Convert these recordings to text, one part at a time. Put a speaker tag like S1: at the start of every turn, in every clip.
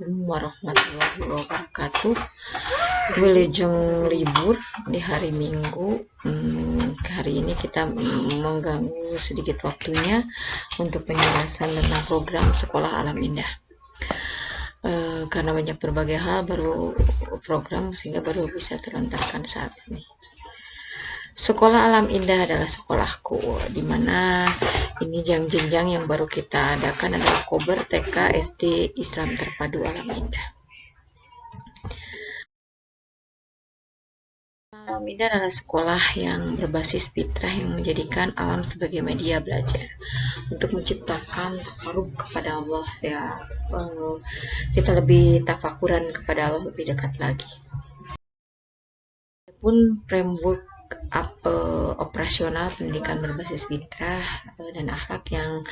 S1: Assalamualaikum warahmatullahi wabarakatuh. Wilujeng libur di hari Minggu. Hari ini kita mengganggu sedikit waktunya untuk penjelasan tentang program Sekolah Alam Indah. Karena banyak berbagai hal baru program sehingga baru bisa terlontarkan saat ini. Sekolah Alam Indah adalah sekolahku, di mana ini jenjang yang baru kita adakan adalah Kober TK SD Islam Terpadu Alam Indah. Alam Indah adalah sekolah yang berbasis fitrah yang menjadikan alam sebagai media belajar untuk menciptakan takarub kepada Allah, kita lebih tafakuran kepada Allah lebih dekat lagi. Pun framework operasional pendidikan berbasis fitrah dan akhlak yang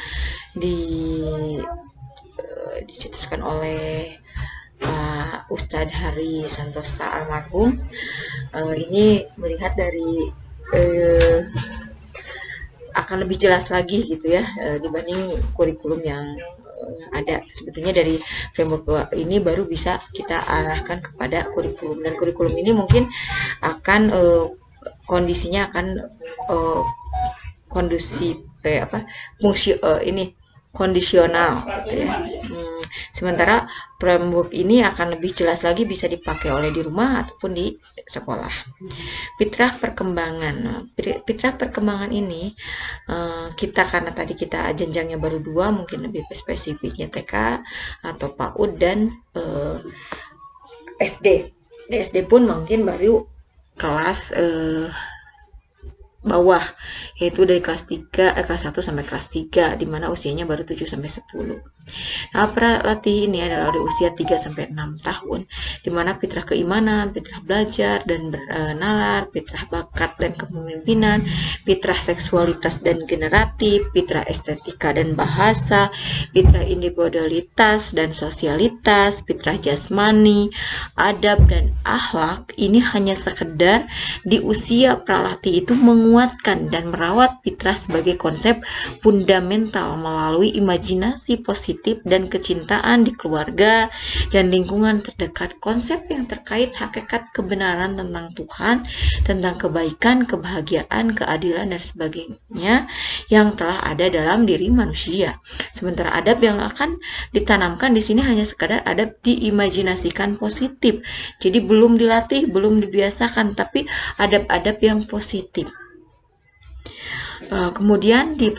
S1: dicetuskan oleh Pak Ustadz Hari Santosa almarhum, ini melihat dari akan lebih jelas lagi gitu ya, dibanding kurikulum yang ada. Sebetulnya dari framework ini baru bisa kita arahkan kepada kurikulum, dan kurikulum ini mungkin akan kondisinya akan kondusif kondisional gitu ya. Sementara framework ini akan lebih jelas lagi bisa dipakai oleh di rumah ataupun di sekolah. Fitrah perkembangan ini kita, karena tadi kita jenjangnya baru 2, mungkin lebih spesifiknya TK atau PAUD dan SD. Di SD pun mungkin baru kelas bawah, yaitu dari kelas 1 sampai kelas 3, di mana usianya baru 7 sampai 10. Nah, pelatih ini adalah di usia 3 sampai 6 tahun, di mana fitrah keimanan, fitrah belajar dan bernalar, fitrah bakat dan kepemimpinan, fitrah seksualitas dan generatif, fitrah estetika dan bahasa, fitrah individualitas dan sosialitas, fitrah jasmani, adab dan akhlak. Ini hanya sekedar di usia pralatih itu menguatkan dan merawat fitrah sebagai konsep fundamental melalui imajinasi positif dan kecintaan di keluarga dan lingkungan terdekat, konsep yang terkait hakikat kebenaran tentang Tuhan, tentang kebaikan, kebahagiaan, keadilan dan sebagainya yang telah ada dalam diri manusia. Sementara adab yang akan ditanamkan di sini hanya sekadar adab diimajinasikan positif. Jadi belum dilatih, belum dibiasakan, tapi adab-adab yang positif. Kemudian di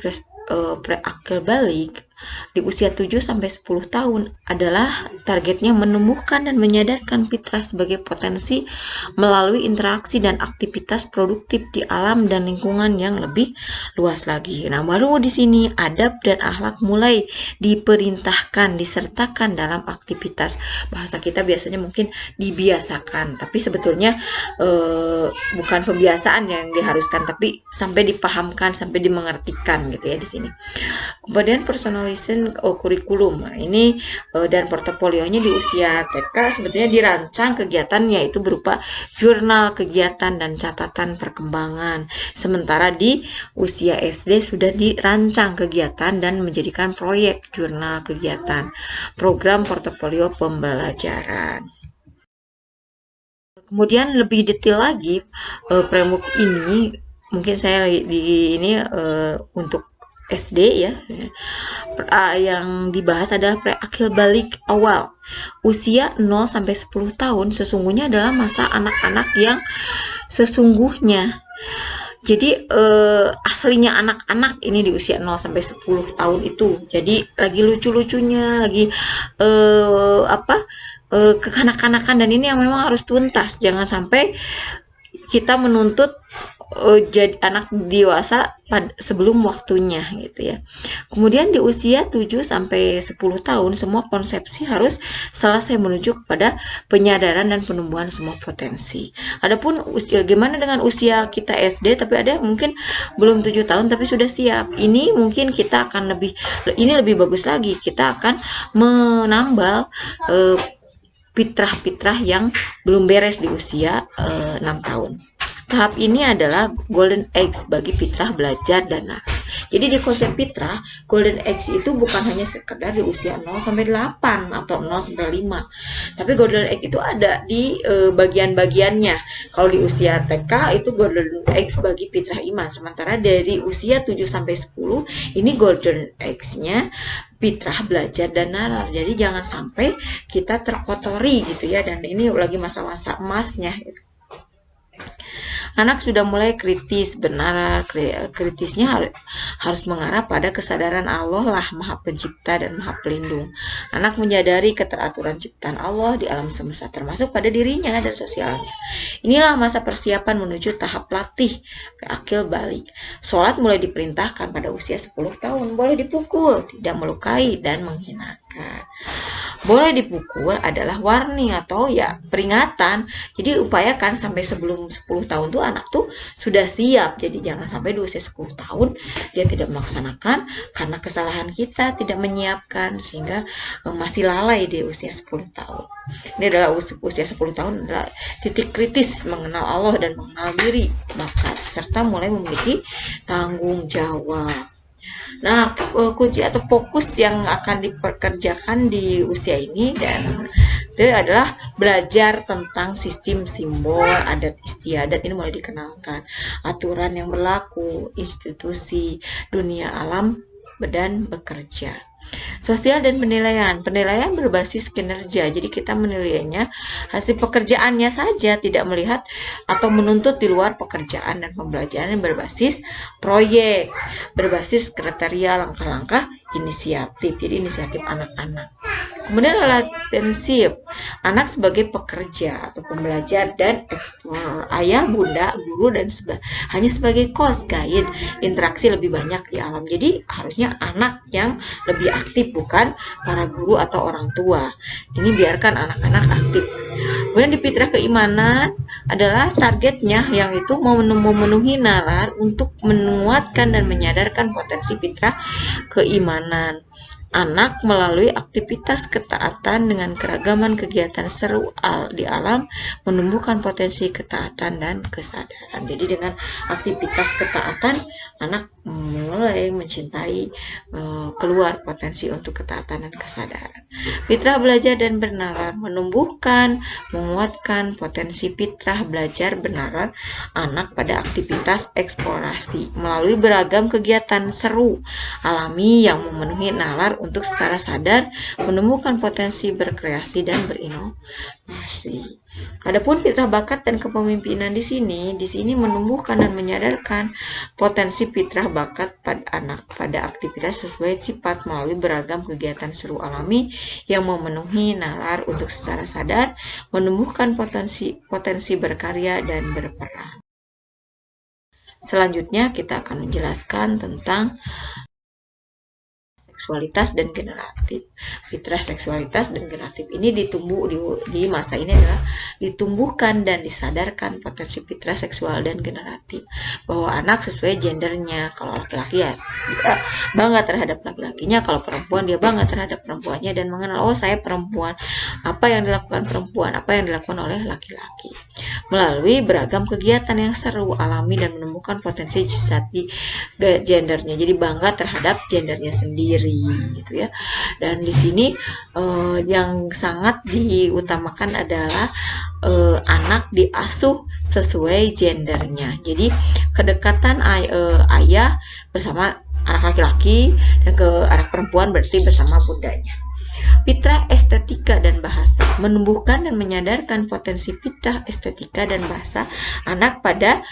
S1: pre-akil balik di usia 7 sampai 10 tahun adalah targetnya menumbuhkan dan menyadarkan fitrah sebagai potensi melalui interaksi dan aktivitas produktif di alam dan lingkungan yang lebih luas lagi. Nah, baru di sini adab dan akhlak mulai diperintahkan, disertakan dalam aktivitas. Bahasa kita biasanya mungkin dibiasakan, tapi sebetulnya bukan pembiasaan yang diharuskan, tapi sampai dipahamkan, sampai dimengertikan gitu ya di sini. Kemudian personalisasi kurikulum. Nah, ini dan portofolionya di usia TK sebetulnya dirancang kegiatan yaitu berupa jurnal kegiatan dan catatan perkembangan. Sementara di usia SD sudah dirancang kegiatan dan menjadikan proyek jurnal kegiatan, program portofolio pembelajaran. Kemudian lebih detail lagi framework ini, mungkin saya di ini untuk SD ya, yang dibahas adalah pre-akil balik awal. Usia 0 sampai 10 tahun sesungguhnya adalah masa anak-anak yang sesungguhnya. Jadi aslinya anak-anak ini di usia 0 sampai 10 tahun itu. Jadi lagi lucu-lucunya, lagi kekanak-kanakan, dan ini yang memang harus tuntas. Jangan sampai kita menuntut jadi anak dewasa sebelum waktunya gitu ya. Kemudian di usia 7 sampai 10 tahun semua konsepsi harus selesai menuju kepada penyadaran dan penumbuhan semua potensi. Adapun gimana dengan usia kita SD tapi ada yang mungkin belum 7 tahun tapi sudah siap. Ini mungkin kita akan lebih bagus lagi. Kita akan menambal fitrah-fitrah yang belum beres di usia 6 tahun. Tahap ini adalah golden age bagi fitrah belajar dan nalar. Jadi di konsep fitrah, golden age itu bukan hanya sekedar di usia 0 sampai 8 atau 0 sampai 5. Tapi golden age itu ada di bagian-bagiannya. Kalau di usia TK itu golden age bagi fitrah iman. Sementara dari usia 7 sampai 10 ini golden age-nya fitrah belajar dan nalar. Jadi jangan sampai kita terkotori gitu ya. Dan ini lagi masa-masa emasnya gitu. Anak sudah mulai kritis, benar kritisnya harus mengarah pada kesadaran Allah lah Maha Pencipta dan Maha Pelindung. Anak menyadari keteraturan ciptaan Allah di alam semesta termasuk pada dirinya dan sosialnya. Inilah masa persiapan menuju tahap latih akil balik. Sholat mulai diperintahkan pada usia 10 tahun, boleh dipukul, tidak melukai dan menghinakan. Boleh dipukul adalah warning atau ya peringatan. Jadi upayakan sampai sebelum 10 tahun tuh anak tuh sudah siap. Jadi jangan sampai di usia 10 tahun dia tidak melaksanakan karena kesalahan kita tidak menyiapkan sehingga masih lalai di usia 10 tahun. Ini adalah usia 10 tahun adalah titik kritis mengenal Allah dan mengenal diri, bakat serta mulai memiliki tanggung jawab. Nah, kunci atau fokus yang akan diperkerjakan di usia ini dan itu adalah belajar tentang sistem simbol, adat istiadat ini mulai dikenalkan, aturan yang berlaku, institusi, dunia alam dan bekerja. Sosial dan penilaian. Penilaian berbasis kinerja. Jadi kita menilainya hasil pekerjaannya saja, tidak melihat atau menuntut di luar pekerjaan dan pembelajaran yang berbasis proyek, berbasis kriteria langkah-langkah inisiatif. Jadi inisiatif anak-anak. Kemudian relationship, anak sebagai pekerja atau pembelajar dan explorer, ayah, bunda, guru dan hanya sebagai coach, guide, interaksi lebih banyak di alam. Jadi harusnya anak yang lebih aktif, bukan para guru atau orang tua. Ini biarkan anak-anak aktif. Kemudian di fitrah keimanan adalah targetnya yang itu memenuhi nalar untuk menguatkan dan menyadarkan potensi fitrah keimanan anak melalui aktivitas ketaatan dengan keragaman kegiatan seru di alam menumbuhkan potensi ketaatan dan kesadaran. Jadi dengan aktivitas ketaatan anak mulai mencintai keluar potensi untuk ketaatan dan kesadaran. Fitrah belajar dan bernalar menumbuhkan, menguatkan potensi fitrah belajar bernalar anak pada aktivitas eksplorasi melalui beragam kegiatan seru alami yang memenuhi nalar untuk secara sadar menemukan potensi berkreasi dan berinovasi. Adapun fitrah bakat dan kepemimpinan di sini menumbuhkan dan menyadarkan potensi fitrah bakat pada anak pada aktivitas sesuai sifat melalui beragam kegiatan seru alami yang memenuhi nalar untuk secara sadar menumbuhkan potensi berkarya dan berperan. Selanjutnya kita akan menjelaskan tentang seksualitas dan generatif. Fitrah seksualitas dan generatif ini di masa ini adalah ditumbuhkan dan disadarkan potensi fitrah seksual dan generatif bahwa anak sesuai gendernya. Kalau laki-laki ya dia bangga terhadap laki-lakinya, kalau perempuan dia bangga terhadap perempuannya dan mengenal saya perempuan, apa yang dilakukan perempuan, apa yang dilakukan oleh laki-laki melalui beragam kegiatan yang seru alami dan menemukan potensi jati gendernya. Jadi bangga terhadap gendernya sendiri gitu ya. Dan di sini yang sangat diutamakan adalah anak diasuh sesuai gendernya. Jadi kedekatan ayah bersama anak laki-laki dan ke anak perempuan berarti bersama bundanya. Fitrah estetika dan bahasa menumbuhkan dan menyadarkan potensi fitrah estetika dan bahasa anak pada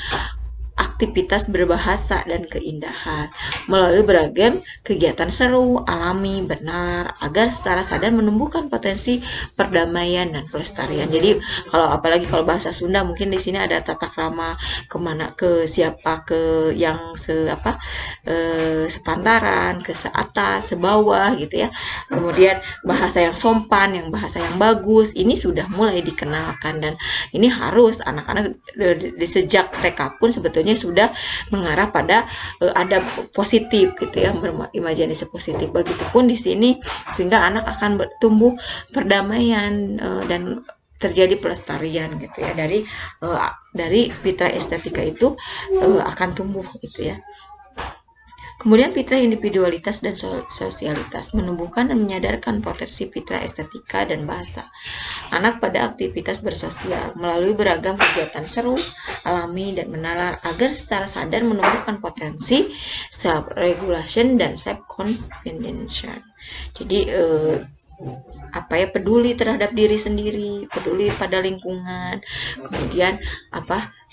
S1: aktivitas berbahasa dan keindahan melalui beragam kegiatan seru, alami, bernalar agar secara sadar menumbuhkan potensi perdamaian dan pelestarian. Jadi apalagi kalau bahasa Sunda mungkin di sini ada tata krama kemana ke siapa ke yang sepantaran, ke seatas, sebawah gitu ya. Kemudian bahasa yang sompan, yang bahasa yang bagus ini sudah mulai dikenalkan dan ini harus anak-anak di sejak TK pun sebetulnya sudah mengarah pada adab positif gitu ya, imajinasi positif. Begitupun di sini sehingga anak akan tumbuh perdamaian dan terjadi pelestarian gitu ya dari fitrah estetika itu akan tumbuh gitu ya. Kemudian fitrah individualitas dan sosialitas menumbuhkan dan menyadarkan potensi fitrah estetika dan bahasa anak pada aktivitas bersosial melalui beragam kegiatan seru, alami, dan menalar agar secara sadar menumbuhkan potensi self-regulation dan self-confidence. Jadi peduli terhadap diri sendiri, peduli pada lingkungan, kemudian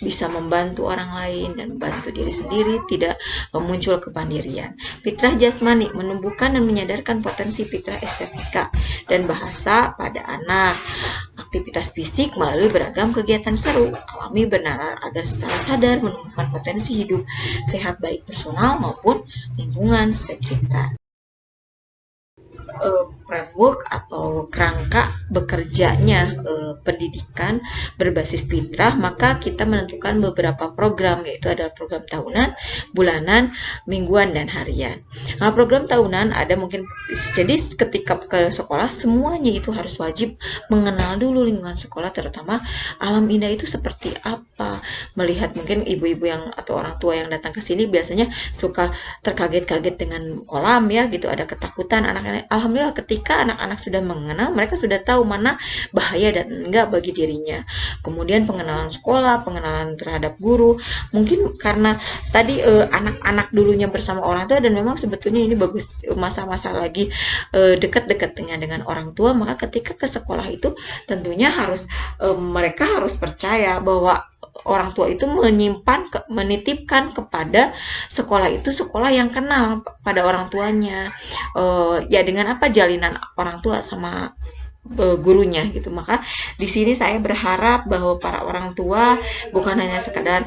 S1: bisa membantu orang lain dan membantu diri sendiri, tidak muncul kemandirian. Fitrah jasmani menumbuhkan dan menyadarkan potensi fitrah estetika dan bahasa pada anak. Aktivitas fisik melalui beragam kegiatan seru, alami, benar agar secara sadar menumbuhkan potensi hidup sehat baik personal maupun lingkungan sekitar. Framework atau kerangka bekerjanya pendidikan berbasis fitrah, maka kita menentukan beberapa program, yaitu adalah program tahunan, bulanan, mingguan, dan harian. Nah, program tahunan ada mungkin, jadi ketika ke sekolah semuanya itu harus wajib mengenal dulu lingkungan sekolah, terutama alam indah itu seperti apa. Melihat mungkin ibu-ibu yang atau orang tua yang datang ke sini biasanya suka terkaget-kaget dengan kolam ya gitu, ada ketakutan anak-anak. Alhamdulillah ketika anak-anak sudah mengenal, mereka sudah tahu mana bahaya dan enggak bagi dirinya. Kemudian pengenalan sekolah, pengenalan terhadap guru, mungkin karena tadi anak-anak dulunya bersama orang tua dan memang sebetulnya ini bagus masa-masa lagi dekat-dekat dengan orang tua, maka ketika ke sekolah itu tentunya harus mereka harus percaya bahwa orang tua itu menitipkan kepada sekolah itu sekolah yang kenal pada orang tuanya, ya dengan apa jalinan orang tua sama gurunya gitu. Maka di sini saya berharap bahwa para orang tua bukan hanya sekadar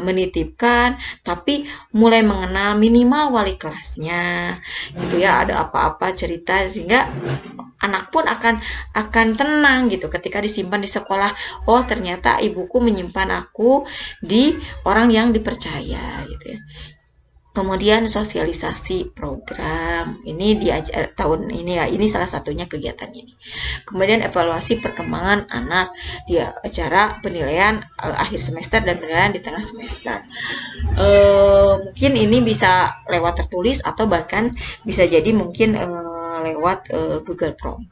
S1: menitipkan, tapi mulai mengenal minimal wali kelasnya gitu ya, ada apa-apa cerita sehingga anak pun akan tenang gitu ketika disimpan di sekolah. Oh, ternyata ibuku menyimpan aku di orang yang dipercaya gitu ya. Kemudian sosialisasi program ini diajar tahun ini ya, ini salah satunya kegiatan ini. Kemudian evaluasi perkembangan anak di acara penilaian akhir semester dan penilaian di tengah semester. Mungkin ini bisa lewat tertulis atau bahkan bisa jadi mungkin lewat Google Form.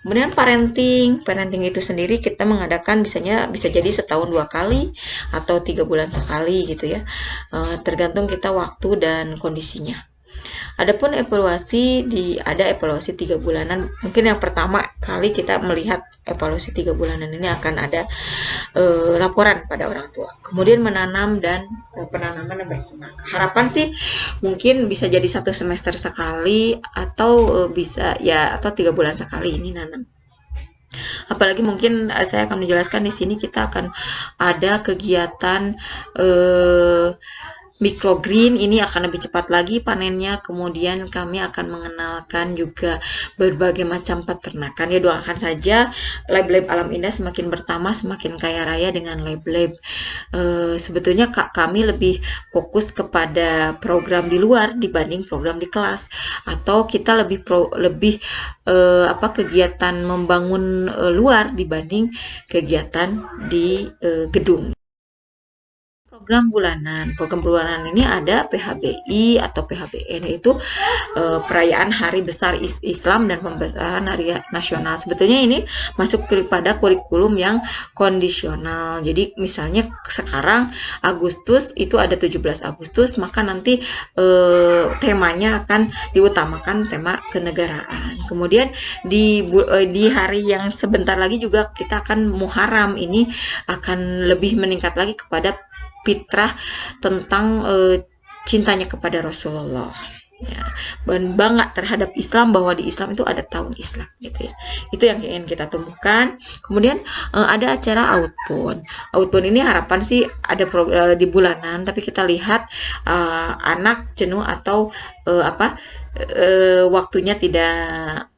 S1: Kemudian parenting itu sendiri kita mengadakan bisa jadi setahun 2 kali atau 3 bulan sekali gitu ya, tergantung kita waktu dan kondisinya. Adapun evaluasi ada evaluasi 3 bulanan. Mungkin yang pertama kali kita melihat evaluasi 3 bulanan ini akan ada laporan pada orang tua. Kemudian menanam dan penanaman dan berternak. Harapan sih mungkin bisa jadi 1 semester sekali atau bisa ya atau 3 bulan sekali ini nanam. Apalagi mungkin saya akan menjelaskan di sini kita akan ada kegiatan microgreen, ini akan lebih cepat lagi panennya. Kemudian kami akan mengenalkan juga berbagai macam peternakan. Ya, doakan saja lab-lab alam indah semakin bertambah, semakin kaya raya dengan lab-lab. Sebetulnya kami lebih fokus kepada program di luar dibanding program di kelas, atau kita lebih kegiatan membangun luar dibanding kegiatan di gedung. Program bulanan ini ada PHBI atau PHBN, yaitu perayaan Hari Besar Islam dan Pembesaran Hari Nasional. Sebetulnya ini masuk kepada kurikulum yang kondisional. Jadi misalnya sekarang Agustus itu ada 17 Agustus, maka nanti temanya akan diutamakan tema kenegaraan. Kemudian di hari yang sebentar lagi juga kita akan Muharram, ini akan lebih meningkat lagi kepada fitrah tentang cintanya kepada Rasulullah ya, dan bangga terhadap Islam, bahwa di Islam itu ada tahun Islam gitu ya. Itu yang ingin kita tumbuhkan. Kemudian ada acara outbound ini harapan sih ada di bulanan, tapi kita lihat anak jenuh atau waktunya tidak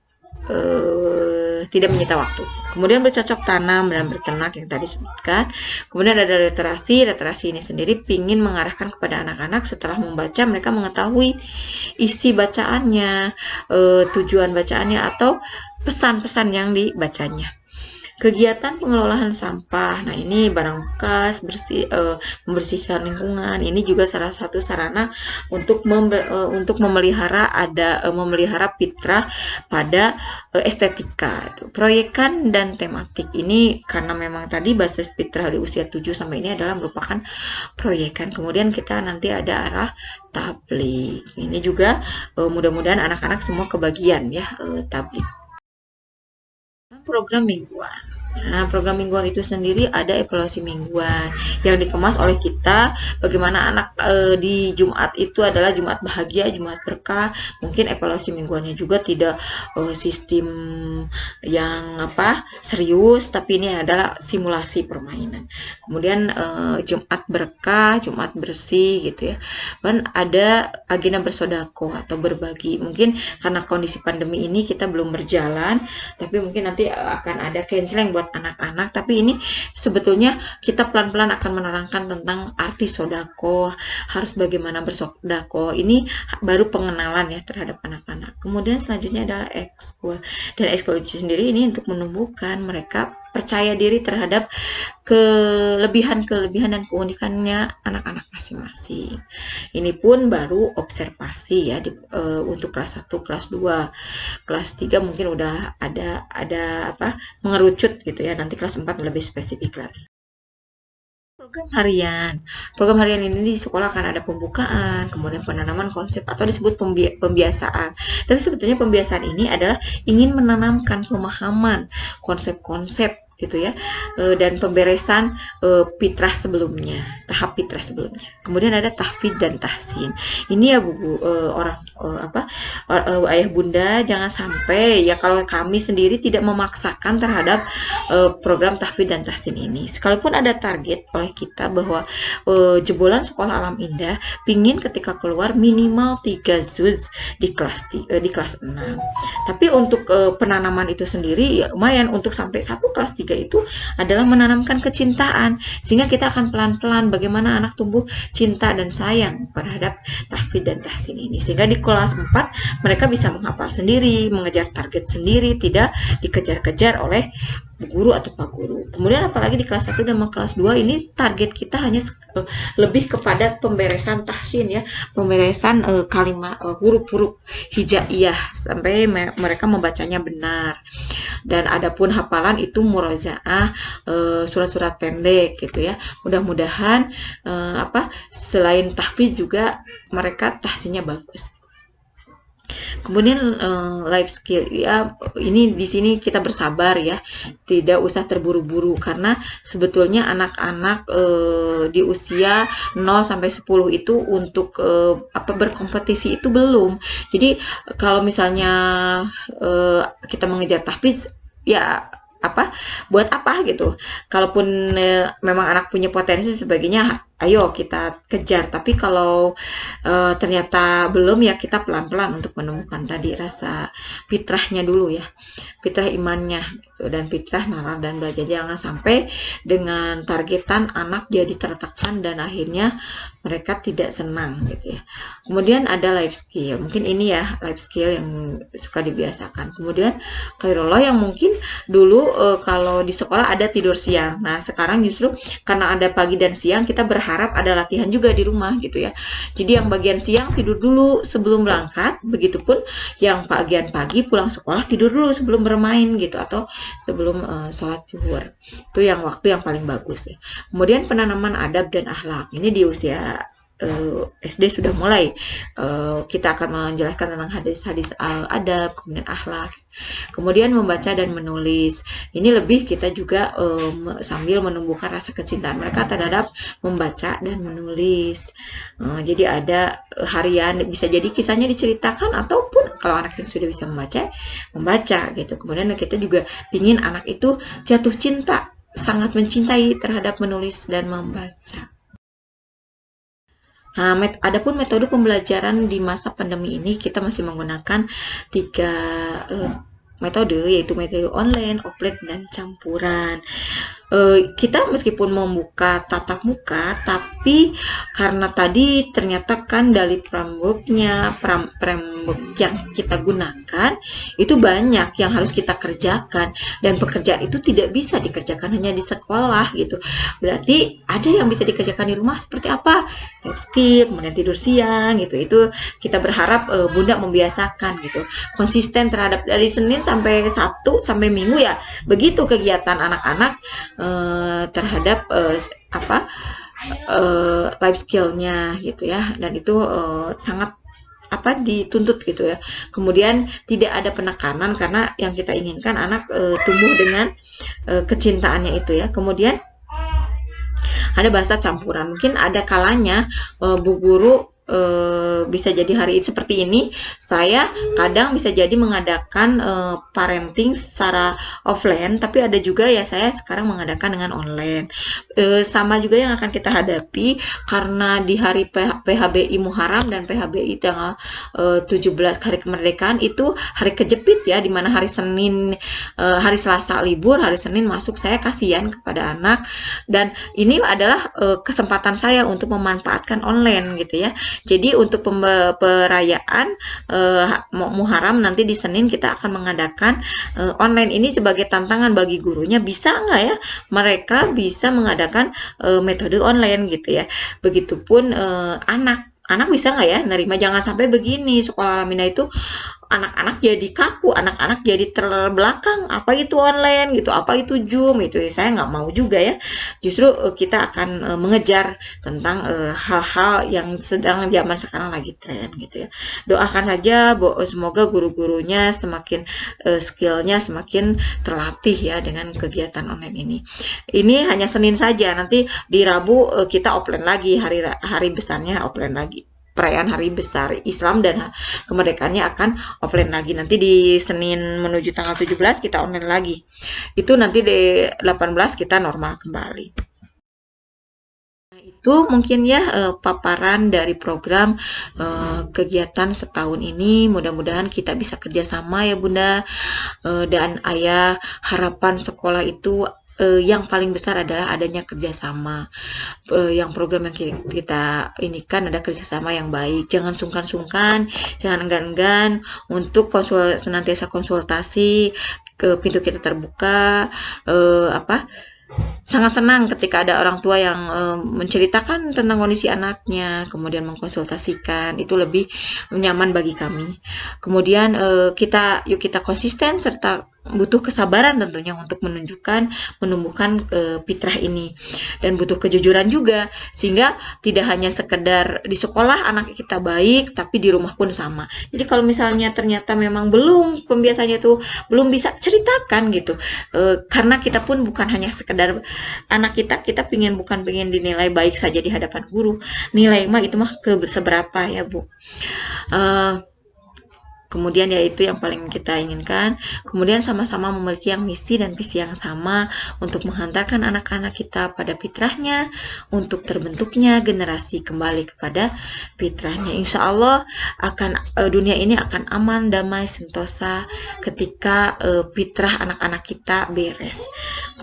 S1: menyita waktu. Kemudian bercocok tanam dan berternak yang tadi sebutkan. Kemudian ada literasi ini sendiri ingin mengarahkan kepada anak-anak setelah membaca mereka mengetahui isi bacaannya, tujuan bacaannya atau pesan-pesan yang dibacanya. Kegiatan pengelolaan sampah. Nah, ini barang bekas, membersihkan lingkungan. Ini juga salah satu sarana untuk memelihara fitrah pada estetika. Proyekan dan tematik. Ini karena memang tadi basis fitrah di usia 7 sampai ini adalah merupakan proyekan. Kemudian kita nanti ada arah tablik. Ini juga mudah-mudahan anak-anak semua kebagian ya tablik. Program mingguan. Nah, program mingguan itu sendiri ada evaluasi mingguan yang dikemas oleh kita. Bagaimana anak di Jumat itu adalah Jumat bahagia, Jumat berkah. Mungkin evaluasi mingguannya juga tidak sistem yang serius, tapi ini adalah simulasi permainan. Kemudian Jumat berkah, Jumat bersih gitu ya. Dan ada agenda bersodako atau berbagi. Mungkin karena kondisi pandemi ini kita belum berjalan, tapi mungkin nanti akan ada canceling buat anak-anak, tapi ini sebetulnya kita pelan-pelan akan menerangkan tentang arti sodako, harus bagaimana bersodako. Ini baru pengenalan ya terhadap anak-anak. Kemudian selanjutnya adalah ekskul, dan ekskul itu sendiri ini untuk menumbuhkan mereka percaya diri terhadap kelebihan dan keunikannya anak-anak masing-masing. Ini pun baru observasi ya untuk kelas 1, kelas 2. Kelas 3 mungkin udah ada mengerucut gitu ya. Nanti kelas 4 lebih spesifik lagi. Program harian ini di sekolah akan ada pembukaan, kemudian penanaman konsep atau disebut pembiasaan. Tapi sebetulnya pembiasaan ini adalah ingin menanamkan pemahaman konsep-konsep gitu ya, dan pemberesan fitrah sebelumnya, tahap fitrah sebelumnya. Kemudian ada tahfidz dan tahsin. Ini ya ayah bunda jangan sampai ya kalau kami sendiri tidak memaksakan terhadap program tahfidz dan tahsin ini. Sekalipun ada target oleh kita bahwa jebolan sekolah alam indah pingin ketika keluar minimal 3 juz di kelas 6. Tapi untuk penanaman itu sendiri ya lumayan, untuk sampai 1 kelas 3 itu adalah menanamkan kecintaan, sehingga kita akan pelan-pelan bagaimana anak tumbuh cinta dan sayang terhadap tahfidz dan tahsin ini, sehingga di kelas 4 mereka bisa menghafal sendiri, mengejar target sendiri, tidak dikejar-kejar oleh guru atau pak guru. Kemudian apalagi di kelas 1 dan kelas 2 ini target kita hanya lebih kepada pemberesan tahsin ya, pemberesan kalimat huruf-huruf hijaiyah sampai mereka membacanya benar. Dan adapun hafalan itu murojaah, surat-surat pendek gitu ya. Mudah-mudahan selain tahfidz juga mereka tahsinnya bagus. Kemudian life skill ya, ini di sini kita bersabar ya, tidak usah terburu-buru karena sebetulnya anak-anak di usia 0 sampai 10 itu untuk berkompetisi itu belum. Jadi kalau misalnya kita mengejar tahfidz ya buat apa gitu. Kalaupun memang anak punya potensi sebagainya, ayo kita kejar. Tapi kalau ternyata belum ya kita pelan-pelan untuk menemukan tadi rasa fitrahnya dulu ya, fitrah imannya gitu, dan fitrah nalar dan belajar. Jangan sampai dengan targetan anak jadi tertekan dan akhirnya mereka tidak senang gitu ya. Kemudian ada life skill, mungkin ini ya life skill yang suka dibiasakan. Kemudian khairullah yang mungkin dulu kalau di sekolah ada tidur siang, nah sekarang justru karena ada pagi dan siang kita berharap ada latihan juga di rumah gitu ya. Jadi yang bagian siang tidur dulu sebelum berangkat, begitupun yang bagian pagi pulang sekolah tidur dulu sebelum bermain gitu, atau sebelum sholat zuhur. Itu yang waktu yang paling bagus ya. Kemudian penanaman adab dan akhlak, ini di usia SD sudah mulai kita akan menjelaskan tentang hadis-hadis adab, kemudian akhlak. Kemudian membaca dan menulis, ini lebih kita juga sambil menumbuhkan rasa kecintaan mereka terhadap membaca dan menulis. Jadi ada harian, bisa jadi kisahnya diceritakan ataupun kalau anak yang sudah bisa membaca gitu. Kemudian kita juga ingin anak itu jatuh cinta, sangat mencintai terhadap menulis dan membaca. Nah, adapun metode pembelajaran di masa pandemi ini kita masih menggunakan 3 metode, yaitu metode online, offline, dan campuran. kita meskipun membuka tatap muka, tapi karena tadi ternyata kan dari framework yang kita gunakan itu banyak yang harus kita kerjakan, dan pekerjaan itu tidak bisa dikerjakan hanya di sekolah gitu. Berarti ada yang bisa dikerjakan di rumah seperti apa? Life skill, kemudian tidur siang gitu. Itu kita berharap Bunda membiasakan gitu. Konsisten terhadap dari Senin sampai Sabtu sampai Minggu ya. Begitu kegiatan anak-anak terhadap life skillnya gitu ya, dan itu sangat dituntut gitu ya. Kemudian tidak ada penekanan karena yang kita inginkan anak tumbuh dengan kecintaannya itu ya. Kemudian ada bahasa campuran, mungkin ada kalanya Bu Guru bisa jadi hari seperti ini saya kadang bisa jadi mengadakan parenting secara offline, tapi ada juga ya saya sekarang mengadakan dengan online. Sama juga yang akan kita hadapi karena di hari PHBI Muharram dan PHBI tanggal 17 hari kemerdekaan itu hari kejepit ya, dimana hari Senin hari Selasa libur, hari Senin masuk. Saya kasihan kepada anak, dan ini adalah kesempatan saya untuk memanfaatkan online gitu ya. Jadi untuk perayaan Muharram nanti di Senin kita akan mengadakan online ini sebagai tantangan bagi gurunya, bisa nggak ya mereka bisa mengadakan metode online gitu ya. Begitupun anak bisa nggak ya nerima, jangan sampai begini sekolah Alamina itu anak-anak jadi kaku, anak-anak jadi terbelakang, apa itu online gitu, apa itu Zoom itu. Saya nggak mau juga ya. Justru kita akan mengejar tentang hal-hal yang sedang zaman sekarang lagi tren gitu ya. Doakan saja semoga guru-gurunya semakin skillnya semakin terlatih ya dengan kegiatan online ini. Ini hanya Senin saja, nanti di Rabu kita offline lagi, hari besarnya offline lagi. Perayaan hari besar Islam dan kemerdekaannya akan offline lagi. Nanti di Senin menuju tanggal 17 kita online lagi. Itu nanti di 18 kita normal kembali. Nah, itu mungkin ya paparan dari program kegiatan setahun ini. Mudah-mudahan kita bisa kerjasama ya Bunda dan Ayah. Harapan sekolah itu yang paling besar adalah adanya kerjasama. Yang program yang kita inikan ada kerjasama yang baik. Jangan sungkan-sungkan, jangan enggan-enggan untuk senantiasa konsultasi, ke pintu kita terbuka. Sangat senang ketika ada orang tua yang menceritakan tentang kondisi anaknya, kemudian mengkonsultasikan, itu lebih nyaman bagi kami. Kemudian yuk kita konsisten serta butuh kesabaran tentunya untuk menumbuhkan fitrah ini, dan butuh kejujuran juga sehingga tidak hanya sekedar di sekolah anak kita baik, tapi di rumah pun sama. Jadi kalau misalnya ternyata memang belum pembiasaannya itu belum bisa ceritakan gitu, karena kita pun bukan hanya sekedar anak kita bukan pengen dinilai baik saja di hadapan guru. Nilai mah itu mah seberapa ya Bu. Kemudian yaitu yang paling kita inginkan. Kemudian sama-sama memiliki yang misi dan visi yang sama untuk menghantarkan anak-anak kita pada fitrahnya, untuk terbentuknya generasi kembali kepada fitrahnya. Insya Allah dunia ini akan aman, damai, sentosa ketika fitrah anak-anak kita beres.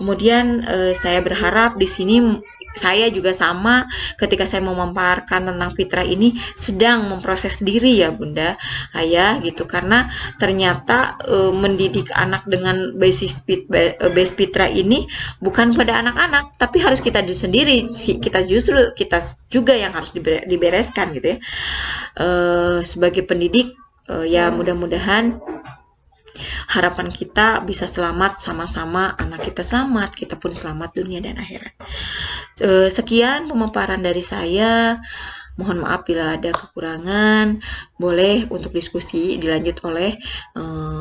S1: Kemudian saya berharap di sini saya juga sama ketika saya mau memaparkan tentang fitrah ini sedang memproses diri ya Bunda, Ayah gitu, karena ternyata mendidik anak dengan base fitrah ini bukan pada anak-anak, tapi harus kita sendiri, kita juga yang harus dibereskan gitu ya. Sebagai pendidik ya mudah-mudahan harapan kita bisa selamat, sama-sama anak kita selamat, kita pun selamat dunia dan akhirat. Sekian pemaparan dari saya. Mohon maaf bila ada kekurangan. Boleh untuk diskusi dilanjut oleh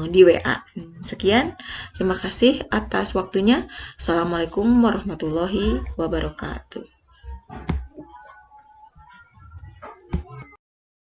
S1: di WA. Sekian, terima kasih atas waktunya. Assalamualaikum warahmatullahi wabarakatuh.